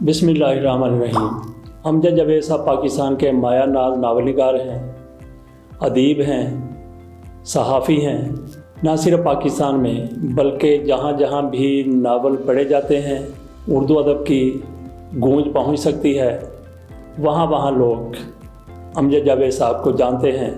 बिस्मिल्लाहिर्रहमानिर्रहीम। अमजद जावेद साहब पाकिस्तान के माया नाज नावल निगार हैं, अदीब हैं, सहाफ़ी हैं। ना सिर्फ पाकिस्तान में बल्कि जहाँ जहाँ भी नावल पढ़े जाते हैं, उर्दू अदब की गूंज पहुँच सकती है, वहाँ वहाँ लोग अमजद जावेद साहब को जानते हैं।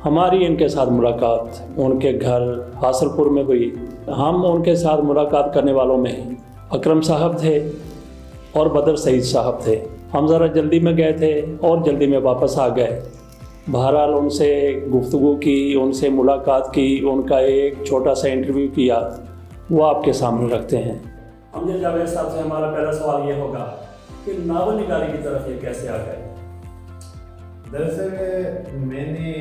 हमारी इनके साथ मुलाकात उनके घर हासलपुर में हुई। हम उनके साथ मुलाकात करने वालों में अकरम साहब थे और बदर सईद साहब थे। हम ज़रा जल्दी में गए थे और जल्दी में वापस आ गए। बहरहाल उनसे गुफ्तगू की, उनसे मुलाकात की, उनका एक छोटा सा इंटरव्यू किया, वो आपके सामने रखते हैं। अमजद जावेद साहब से हमारा पहला सवाल ये होगा कि नावल निगारी की तरफ ये कैसे आ गए? दरअसल मैंने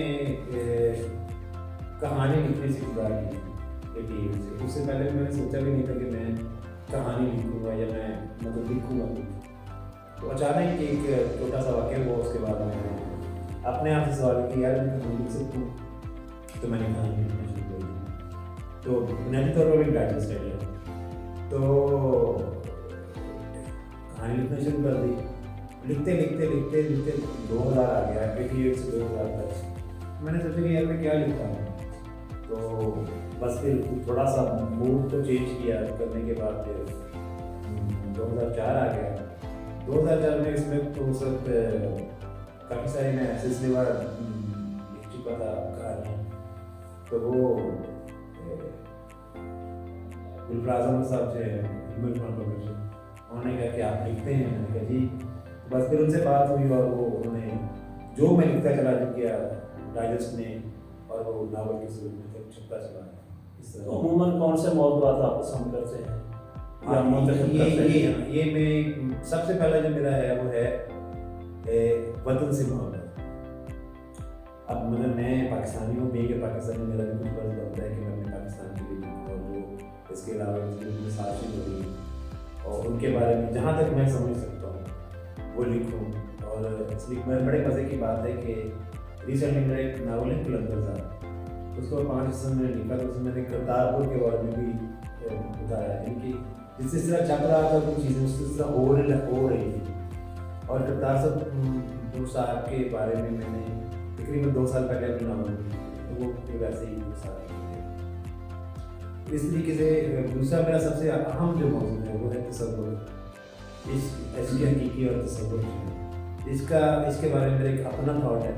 कहानी लिखने से खुदा की उससे पहले मैंने सोचा भी नहीं था कि मैं कहानी लिखूँगा या मैं लिखूँगा। तो अचानक एक छोटा सा वाक़या हुआ, उसके बाद मैंने अपने आप से सवाल किया यार मैं कहानी लिख सकता हूँ। तो मैंने कहानी लिखना शुरू कर दी। तो बुनियादी तौर पर एक डाइजेस्ट है, तो कहानी लिखना शुरू कर दी। लिखते 2000 आ गया, 88 से 2000 तक। मैंने सोचा कि यार मैं क्या लिखता हूँ, तो बस फिर थोड़ा सा मूड को चेंज किया करने के बाद फिर 2004 आ गया। 2004 में इसमें तो उस वक्त काफ़ी सारी मैं सिलसिलेवार लिख चुका था कहानियाँ। तो वो गुलफराज अहमद साहब से उन्होंने कहा कि आप लिखते हैं। मैंने कहा जी। बस फिर उनसे बात हुई और वो उन्होंने जो मैं लिखता चला गया डाइजेस्ट में, और वो नावल की सूरत में तक छपता चला। तो अमूमन कौन से मौज़ूआत आप पसंद करते हैं? ये मैं सबसे पहला जो मेरा है वो है वतन से मोहब्बत। अब मतलब मैं पाकिस्तानी हूँ, मैं पाकिस्तानी, मेरा भी कुछ फर्ज बनता है कि मैं अपने पाकिस्तान के लिए लिखूँ, और जो इसके अलावा जो साजिश होगी और उनके बारे में जहाँ तक मैं समझ सकता हूँ वो लिखूँ। और इसलिए मैं बड़े मज़े की बात है कि रिसेंटली मेरा एक नावल है कलंदर साहब, उसको 5 हिस्सों में लिखा। तो उसमें मैंने करतारपुर के बारे में भी बताया है कि जिस तरह चल रहा था कुछ चीज़ें उस तरह हो रही थी। और करतारपुर साहब के बारे में मैंने तकरीबन 2 साल पहले अपने नावल तो वो फिर वैसे ही इस तरीके से। दूसरा मेरा सबसे अहम जो मौजूद है वो है तसव्वुर, इसकी हकीकी और तसव्वुर। इसके बारे में मेरा एक अपना थॉट है,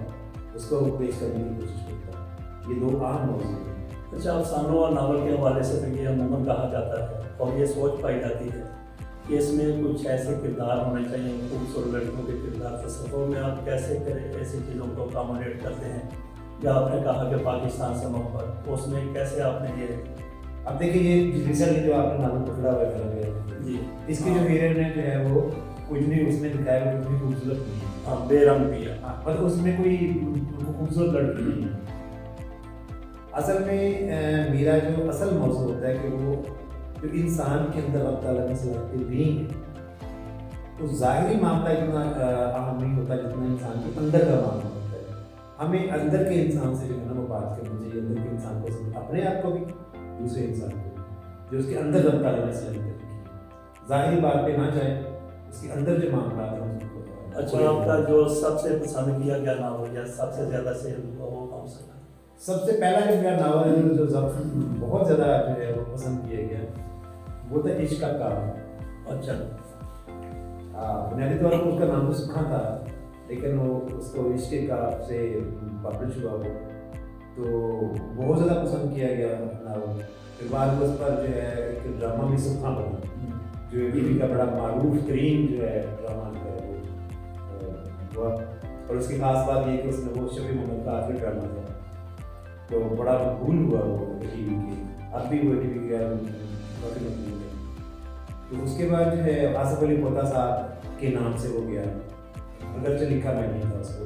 उसको पेश करने की कोशिश करता हूँ। ये 2 अहम मौजूद हैं। अच्छा, अफसानों और नावल के हवाले से तो ये अमूमन कहा जाता है और ये सोच पाई जाती है कि इसमें कुछ ऐसे किरदार होने चाहिए, खूबसूरत लड़कियों के किरदार। तसव्वुर में आप कैसे ऐसी चीज़ों को अकोमोडेट करते हैं? या आपने कहा कि पाकिस्तान से मोहब्बत, उसमें कैसे आपने ये? अब देखिए ये रिसेंटली जो आपने नावल पकड़ा हुआ है जी, इसकी जो हीरोइन है जो है वो कुछ नहीं उसने दिखाया, वो कुछ भी खूबसूरत नहीं है। हाँ, बेरंग भी है। हाँ, मतलब उसमें कोई खूबसूरत लड़की नहीं है। असल में मेरा जो असल मौजू होता है कि वो जो इंसान के अंदर अल्लाह ताला ने सलाहियत दी है, तो ज़ाहिरी मामला इतना अहम नहीं होता जितना इंसान के अंदर का मामला होता है। हमें अंदर के इंसान से जो है ना वो बात करनी चाहिए, अंदर के इंसान को, अपने आप को भी, दूसरे इंसान को भी, जो उसके अंदर अल्लाह ताला ने सलाहियत दी है। ज़ाहिरी बात पे ना जाए, उसके अंदर जो मामला है उसको। अच्छा, आपका जो सबसे पसंद किया गया नावल या सबसे ज़्यादा सेल हुआ वो कौन सा? सबसे पहला जो मेरा नावल है जो बहुत ज़्यादा जो है वो पसंद किया गया वो था इश्क का काम। अच्छा, बुनियादी तौर पर उसका नाम तो सुना था, लेकिन वो उसको इश्क का से पब्लिश हुआ वो तो बहुत ज़्यादा पसंद किया गया नावल। फिर बाद में उस पर जो है एक ड्रामा भी सुना बना, जो टीवी का बड़ा मारूफ तरीन जो है ड्रामा हुआ। और उसकी खास बात ये कि उसमें वो शफी मोहम्मद का आखिरी ड्रामा था, तो बड़ा मकबूल हुआ वो टीवी के। अब भी वो टीवी का काफ़ी मकबूल है। तो उसके बाद जो है आसिफ अली पोता साहब के नाम से हो गया, अगरचे लिखा मैं नहीं था उसको।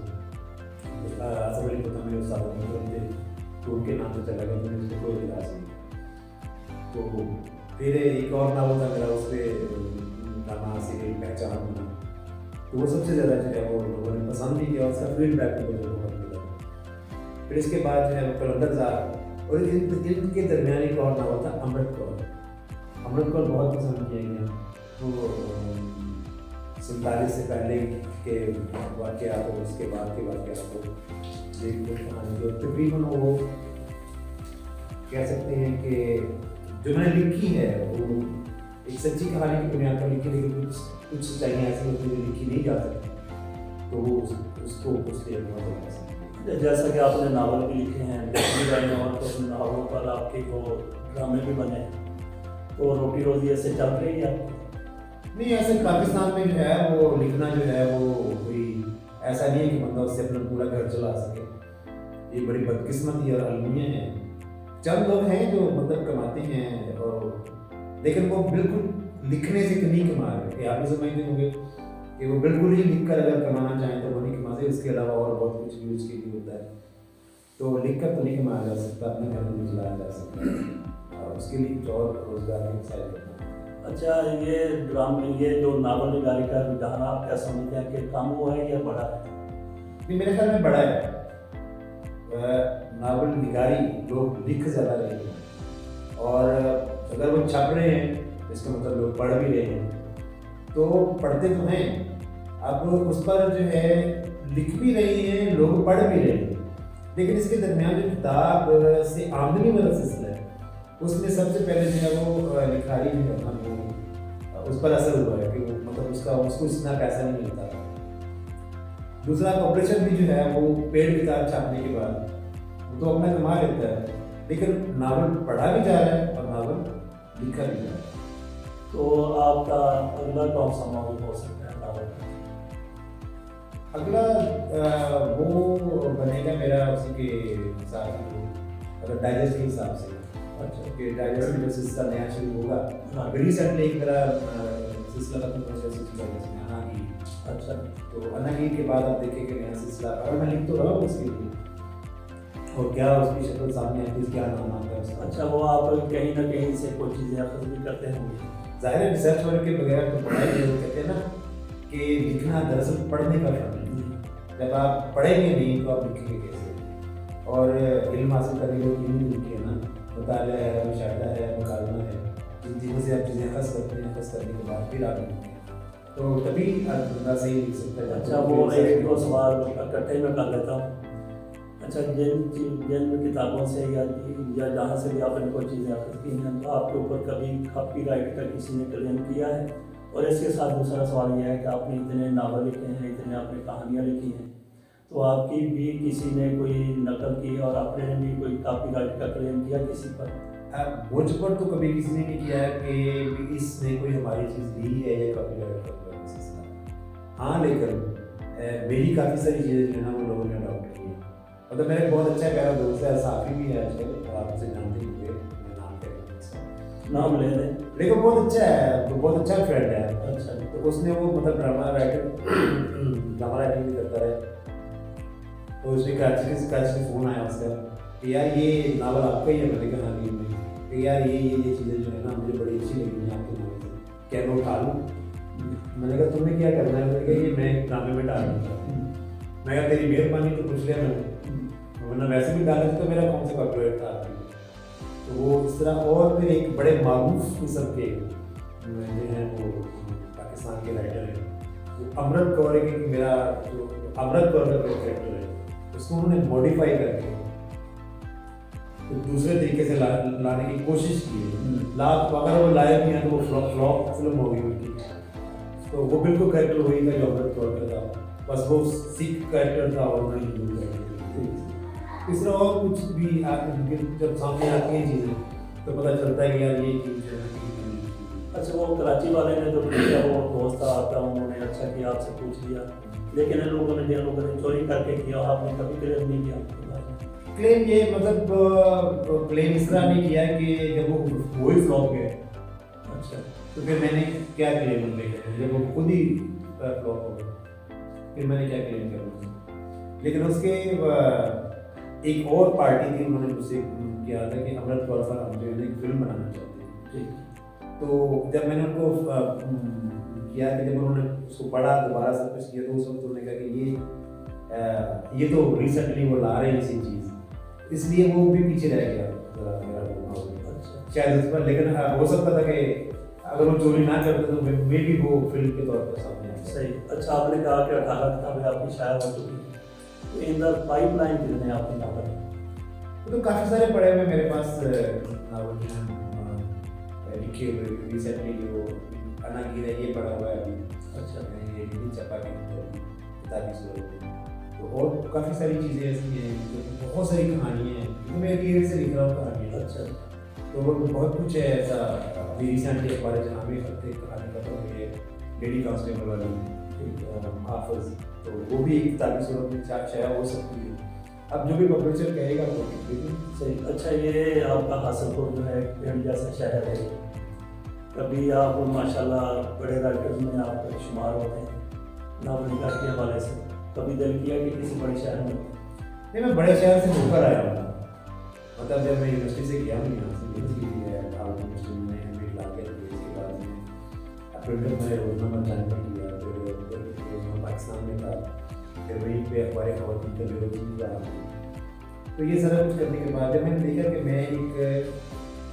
आसिफ अली पोता मेरे उस्ताद थे तो उनके नाम से चला गया, तो मुझे कोई इतराज़ नहीं। तो फिर एक और नावल था मेरा, उस पर ड्रामा सीरियल पहचान बना, तो वो सबसे ज़्यादा जो है वो लोगों ने पसंद भी किया, उसका फीडबैक भी मुझे बहुत मिला। फिर इसके बाद जो है वो कलंदर साहब, और इनके दरमियान एक और नावल था अमृत कौर बहुत पसंद किया गया। तो 47 سے پہلے کے واقعات اور اس کے بعد کے واقعات کو دیکھ کر کہانی جو تقریباً وہ کہہ سکتے ہیں کہ جو میں نے لکھی ہے وہ ایک سچی کہانی کی بنیاد پر لکھی، لیکن کچھ سچائیاں ایسی ہوتی ہیں جو لکھی نہیں جا سکتی، تو وہ اس کو اس لیے بہت پسند ہے۔ جیسا کہ آپ نے ناول بھی لکھے ہیں، لکھی رہے ہیں، اور تو ناولوں پر آپ کے وہ ڈرامے بھی بنے ہیں، تو روٹی روزی ایسے چل رہی ہے؟ نہیں، ایسے پاکستان میں جو ہے وہ لکھنا جو ہے وہ کوئی ایسا نہیں ہے کہ بندہ اس سے اپنا پورا گھر چلا سکے، یہ بڑی بدقسمتی اور المیہ ہے۔ چند لوگ ہیں جو مطلب کماتے ہیں، اور لیکن وہ بالکل لکھنے سے نہیں کما رہے، کہ آپ بھی سمجھتے ہوں گے کہ وہ بالکل ہی لکھ کر اگر کمانا چاہیں تو وہ نہیں کما سکتے، اس کے علاوہ اور بہت کچھ بھی اس کے لیے ہوتا ہے، تو لکھ کر تو نہیں کمایا جا سکتا، اپنے گھر میں چلایا جا سکتا ہے، اور اس کے لیے کچھ اور روزگار کے مسائل کرنا۔ اچھا، یہ ڈرامے، یہ جو ناول نگاری کا رجحان آپ کیا سمجھتے ہیں کہ کم ہوا ہے یا بڑا ہے؟ نہیں، میرے خیال میں بڑا ہے۔ ناول نگاری لوگ لکھ زیادہ رہے ہیں، اور اگر وہ چھپ رہے ہیں اس کا مطلب لوگ پڑھ بھی رہے ہیں، تو پڑھتے تو ہیں، اب اس پر جو ہے لکھ بھی رہے ہیں، لوگ پڑھ بھی رہے ہیں، لیکن اس کے درمیان جو کتاب سے آمدنی والا سلسلہ ہے اس میں سب سے پہلے جو ہے وہ لکھاری جو ہے وہ اس پر اثر ہوا ہے کہ وہ مطلب اس کو اتنا پیسہ نہیں ملتا۔ دوسرا، پبلشر بھی جو ہے وہ پیڈ کتاب چھاپنے کے بعد وہ تو اپنا کما لیتا ہے، لیکن ناول پڑھا بھی جا رہا ہے اور ناول لکھا بھی جا رہا ہے۔ تو آپ کا اگلا کون سا موضوع ہو سکتا ہے ناول کا؟ اگلا وہ بنے گا میرا اسی کے حساب سے، اگر ڈائجسٹ کے حساب سے، اچھا کہ ڈائجسٹ میں سلسلہ نیا شروع ہوگا۔ ریسنٹلی ایک میرا سلسلہ ختم ہو گیا، اناگیر۔ اچھا، تو اناگیر کے بعد آپ دیکھیں کہ نیا سلسلہ، اور میں لکھ تو رہا ہوں اس کے لیے، اور کیا اس کی شکل سامنے آتی ہے، کیا نام آتا ہے اس کا۔ اچھا، وہ آپ کہیں نہ کہیں سے کوئی چیزیں اخذ بھی کرتے ہوں گے؟ ظاہر ہے ریسرچ ورک کے بغیر تو پڑھائی نہیں، وہ کہتے ہیں نا کہ لکھنا دراصل پڑھنے کا فن ہے، جب آپ پڑھیں گے نہیں تو آپ لکھیں گے کیسے؟ اور علم حاصل کرنے کے لیے لکھے نا، مطالعہ ہے، مشاہدہ ہے، مکالمہ ہے، جن چیزوں سے آپ چیزیں اخذ کرتے ہیں، اخذ کرنے کے بعد پھر آپ لکھتے ہیں، تو تبھی بندہ صحیح لکھ سکتا ہے۔ اچھا، وہ ایک دو سوال اکٹھے میں کر لیتا ہوں۔ اچھا، جن کتابوں سے یا جہاں سے بھی آپ نے کوئی چیزیں اخذ کی ہیں، تو آپ کے اوپر کبھی کاپی رائٹ کا کسی نے کلیم کیا ہے؟ اور اس کے ساتھ دوسرا سوال یہ ہے کہ آپ نے اتنے ناول لکھے ہیں، اتنے آپ نے کہانیاں لکھی ہیں، تو آپ کی بھی کسی نے کوئی نقل کی اور آپ نے بھی کوئی کاپی رائٹ کا کلیم کیا کسی پر؟ مجھ پر تو کبھی کسی نے نہیں کیا ہے کہ اس نے کوئی ہماری چیز لی ہے یا کاپی رائٹ کا سلسلہ۔ ہاں، لیکن میری کافی ساری چیزیں جو ہے نا وہ لوگوں نے اڈاپٹ کی ہیں، مطلب میرا بہت اچھا پیارا دوست ہے، صحافی بھی ہے آج کل، آپ اسے جانتے ہوں گے، میں نام کہہ رہا ہوں اس کا، نام لے لیں، لیکن بہت اچھا ہے، بہت اچھا فرینڈ ہے۔ اچھا، تو اس نے وہ مطلب ڈرامہ رائٹنگ بھی کرتا ہے، تو اس نے کراچی سے فون آیا اس کا کہ یار یہ ناول آپ کا ہی ہے، میں نے کہا نہیں میں، کہ یار یہ چیزیں جو ہے نا مجھے بڑی اچھی لگی ہیں آپ کے ناول سے، کیا میں اٹھا لوں؟ میں نے کہا تم نے کیا کرنا ہے؟ میں نے کہا یہ میں ڈرامے میں ڈالنا چاہتا ہوں۔ میں کہا تیری مہربانی تو پوچھ لیا میں نے، ورنہ ویسے بھی ڈالا تو میرا کون سے کاپی رائٹ تھا۔ تو وہ اس طرح، اور پھر ایک بڑے معروف قسم کے جو ہیں وہ پاکستان کے رائٹر ہیں، وہ امرت کور ہے، کہ میرا جو امرت کور کا کریکٹر ہے اس کو انہوں نے موڈیفائی کر کے دوسرے طریقے سے لانے کی کوشش کی ہے، اگر وہ لائق نہیں ہے تو وہ فلاپ فلم ہو گئی ان کی، تو وہ بالکل کریکٹر وہی تھا جو امرت کور کا تھا، بس وہ سکھ کریکٹر تھا اور نہیں ہندو کریکٹر۔ اس طرح اور کچھ بھی جب سامنے آتی ہیں چیزیں تو پتہ چلتا ہے کہ یار یہ چیز جو ہے۔ اچھا، وہ کراچی والے نے جو پوچھا، وہ دوست تھا آپ کا، انہوں نے اچھا کیا آپ سے پوچھ لیا، لیکن ان لوگوں نے جن لوگوں نے چوری کر کے کیا، آپ نے کبھی کلیم نہیں کیا؟ کلیم یہ مطلب کلیم اس طرح نہیں کیا کہ جب وہ وہی فلاپ گئے، اچھا، تو پھر میں نے کیا کلیم ان پہ کیا، جب وہ خود ہی فلاپ ہو گئے پھر میں نے کیا کلیم کیا۔ لیکن اس کے ایک اور پارٹی تھی، انہوں نے مجھ سے کیا تھا کہ امرت کور پر ہم جو ہے ایک فلم بنانا چاہتے ہیں، تو جب میں نے ان کو کیا کہ جب انہوں نے اس کو پڑھا دوبارہ سب کچھ کیا، تو اس وقت انہوں نے کہا کہ یہ تو ریسنٹلی وہ لا رہے ہیں اسی چیز، اس لیے وہ بھی پیچھے رہ گیا شاید اس پر، لیکن ہو سکتا تھا کہ अगर वो चोरी ना करते तो मे भी वो फिल्म के तौर पर सामने आ सही। अच्छा, आपने कहा कि 18 किताबें आपकी शाया हो चुकी हैं, तो इन द पाइपलाइन कितने आपके नावल? तो काफ़ी सारे पढ़े हुए मेरे पास नावल जो हैं लिखे हुए। रिसेंटली जो अनागिर है ये पढ़ा हुआ है अभी। अच्छा। ये नितिन चप्पा की किताबी सूरत में। तो और काफ़ी सारी चीज़ें ऐसी हैं, जो बहुत सारी कहानियाँ हैं, तो मैं एक से लिख रहा हूँ कहानियाँ। अच्छा। तो वो बहुत कुछ है ऐसा। अभी रिसेंटली अखबार जहाँ में कहानी खत्म हुई है लेडी कांस्टेबल वाली, हाफिज, तो वो भी एक किताबी सूरत में शाया हो सकती है। अब जो भी पब्लिशर कहेगा वो बिल्कुल सही। अच्छा, ये आपका हासिलपुर जो है पेड़ जैसा शहर है, कभी आप माशाल्लाह बड़े राइटर्स में आप शुमार होते हैं नावल निगार के हवाले से, कभी दिल किया कि किसी बड़े शहर में? नहीं, मैं बड़े शहर से होकर आया हूँ। मतलब जब मैं यूनिवर्सिटी से गया हूँ यहाँ से यूनिवर्सिटी में एडमिट ला के, इसके बाद में अप्रेंटिस में रोजनामा ज्वाइन किया, फिर पाकिस्तान में था, फिर वहीं पे अखबार खवातीन का विरोधी रहा। तो ये सारा कुछ करने के बाद जब मैंने देखा कि मैं एक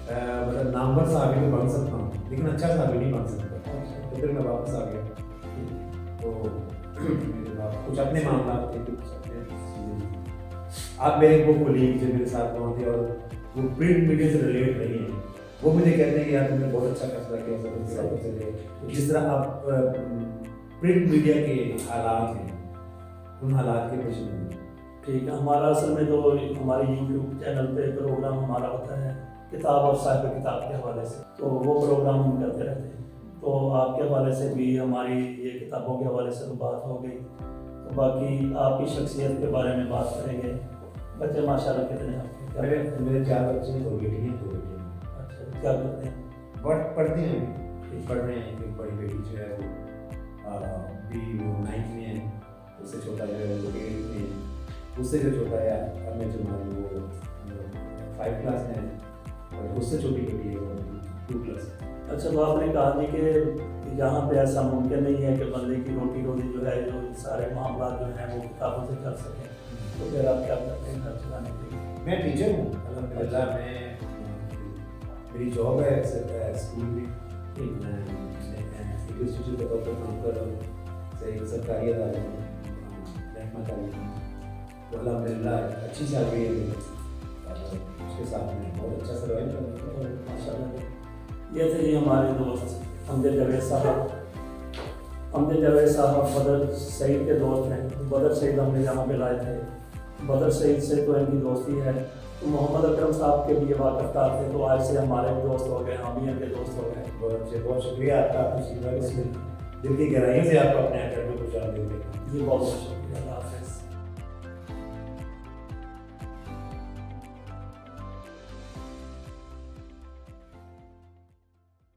मतलब नामवर साहबी तो बन सकता हूँ लेकिन अच्छा साहबी नहीं बन सकता, तो फिर मैं वापस आ गया। तो कुछ अपने मामला थे, कुछ अपने आप मेरे वो कोलीग जो मेरे साथ वहाँ थे और वो प्रिंट मीडिया से रिलेट नहीं है, वो मुझे कहते हैं कि यार तुमने बहुत अच्छा फैसला किया, सब चले। तो जिस तरह आप प्रिंट मीडिया के हालात हैं, उन हालात के पेश में ठीक है। हमारा असल में जो हमारे यूट्यूब चैनल पे प्रोग्राम हमारा होता है किताब और साहिब किताब के हवाले से, तो वो प्रोग्राम हम करते रहते हैं। तो आपके हवाले से भी हमारी ये किताबों के हवाले से तो बात हो गई, तो बाकी आपकी शख्सियत के बारे में बात करेंगे। बच्चे माशाल्लाह कितने आपके? मेरे 4 बच्चे हैं, 2 बेटी हैं, 2 बेटे हैं। अच्छा, क्या करते हैं? पढ़ते हैं, पढ़ रहे हैं। एक बड़ी बेटी जो है वो भी 9th में है, उससे छोटा जो है वो 8th में है, उससे जो छोटा है अब मैं जो मानूँ वो 5 क्लास में है, और उससे छोटी बेटी है वो 2 क्लास। अच्छा, तो आपने कहा जी कि यहाँ पे ऐसा मुमकिन नहीं है कि बंदे की रोटी रोजी जो है, जो सारे मामला जो हैं वो किताबों से कर सकें, तो फिर आप क्या करते हैं घर चलाने के लिए? मैं टीचर हूँ अल्हम्दुलिल्लाह। मैं मेरी जॉब है स्कूल में, मैं इंस्टीट्यूट के तौर पर काम कर रहा हूँ, एक सरकारी अदालत में महकमा तालीम। तो अल्हम्दुलिल्लाह अच्छी सैलरी है, उसके साथ में बहुत अच्छा सर्वाइव कर रहा हूँ माशाल्लाह। ये थे जी हमारे दोस्त अमजद जावेद साहब। अमजद जावेद साहब बदर सईद के दोस्त हैं। बदर सईद हमने यहाँ पे लाए थे, बदर सईद से तो इनकी दोस्ती है। तो मोहम्मद अकरम साहब के भी ये वाकफ़दार थे, तो आज से हमारे भी दोस्त हो गए, हम भी इनके दोस्त हो गए। बहुत शुक्रिया आपका, दिल की गहराइयों से आपको अपने घर में खुश आमदीद देते हैं। जी बहुत बहुत शुक्रिया।